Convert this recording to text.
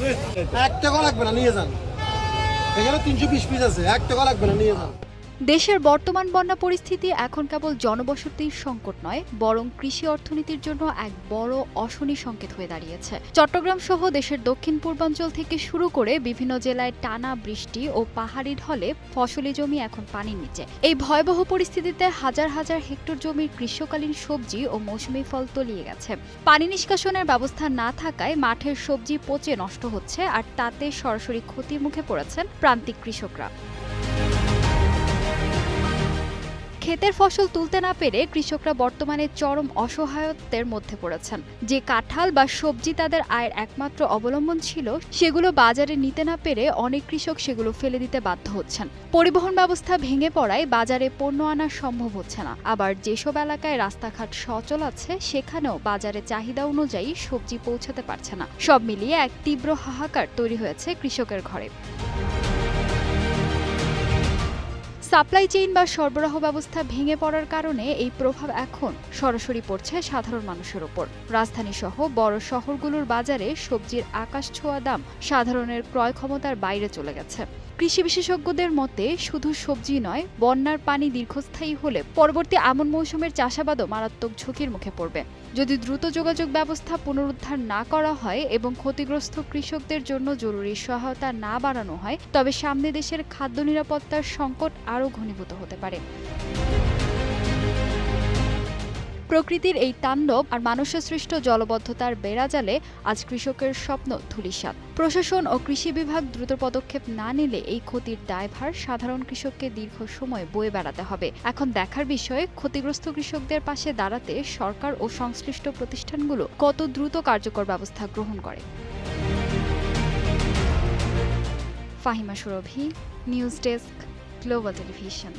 1 টাকা লাগবে না, নিয়ে যান। এখানে 320 পিস আছে, 1 টাকা লাগবে না, নিয়ে যান। দেশের বর্তমান বন্যা পরিস্থিতি এখন কেবল জনবসতির সংকট নয়, বরং কৃষি অর্থনীতির জন্য এক বড় অশনি সংকেত হয়ে দাঁড়িয়েছে। চট্টগ্রাম সহ দেশের দক্ষিণ পূর্বাঞ্চল থেকে শুরু করে বিভিন্ন জেলায় টানা বৃষ্টি ও পাহাড়ি ঢলে ফসলি জমি এখন পানির নিচে। এই ভয়াবহ পরিস্থিতিতে হাজার হাজার হেক্টর জমির গ্রীষ্মকালীন সবজি ও মৌসুমী ফল তলিয়ে গেছে। পানি নিষ্কাশনের ব্যবস্থা না থাকায় মাঠের সবজি পচে নষ্ট হচ্ছে, আর তাতে সরাসরি ক্ষতির মুখে পড়েছেন প্রান্তিক কৃষকরা। ক্ষেতের ফসল তুলতে না পেরে কৃষকরা বর্তমানে চরম অসহায়ত্বের মধ্যে পড়েছেন। যে কাঁঠাল বা সবজি তাদের আয়ের একমাত্র অবলম্বন ছিল, সেগুলো বাজারে নিতে না পেরে অনেক কৃষক সেগুলো ফেলে দিতে বাধ্য হচ্ছেন। পরিবহন ব্যবস্থা ভেঙে পড়ায় বাজারে পণ্য আনা সম্ভব হচ্ছে না। আবার যেসব এলাকায় রাস্তাঘাট সচল আছে, সেখানেও বাজারে চাহিদা অনুযায়ী সবজি পৌঁছাতে পারছে না। সব মিলিয়ে এক তীব্র হাহাকার তৈরি হয়েছে কৃষকের ঘরে। সাপ্লাই চেইন বা সরবরাহ ব্যবস্থা ভেঙে পড়ার কারণে এই প্রভাব এখন সরাসরি পড়ছে সাধারণ মানুষের ওপর। রাজধানী সহ বড় শহরগুলোর বাজারে সবজির আকাশ ছোঁয়া দাম সাধারণের ক্রয় ক্ষমতার বাইরে চলে গেছে। কৃষি বিশেষজ্ঞদের মতে শুধু সবজি নয়, বন্যার পানি দীর্ঘস্থায়ী হলে পরবর্তী আমন মৌসুমের চাষাবাদও মারাত্মক ঝুঁকির মুখে পড়বে। যদি দ্রুত যোগাযোগ ব্যবস্থা পুনরুদ্ধার না করা হয় এবং ক্ষতিগ্রস্ত কৃষকদের জন্য জরুরি সহায়তা না বাড়ানো হয়, তবে সামনে দেশের খাদ্য নিরাপত্তার সংকট আরও ঘনীভূত হতে পারে। প্রকৃতির এই তাণ্ডব আর মানুষের সৃষ্ট জলবদ্ধতার বেড়াজালে আজ কৃষকের স্বপ্ন ধূলিসাৎ। প্রশাসন ও কৃষি বিভাগ দ্রুত পদক্ষেপ না নিলে এই ক্ষতির দায়ভার সাধারণ কৃষককে দীর্ঘ সময় বয়ে বেড়াতে হবে। এখন দেখার বিষয়, ক্ষতিগ্রস্ত কৃষকদের পাশে দাঁড়াতে সরকার ও সংশ্লিষ্ট প্রতিষ্ঠানগুলো কত দ্রুত কার্যকর ব্যবস্থা গ্রহণ করে। ফাহিমা সুরভি, নিউজ ডেস্ক, গ্লোবাল টেলিভিশন।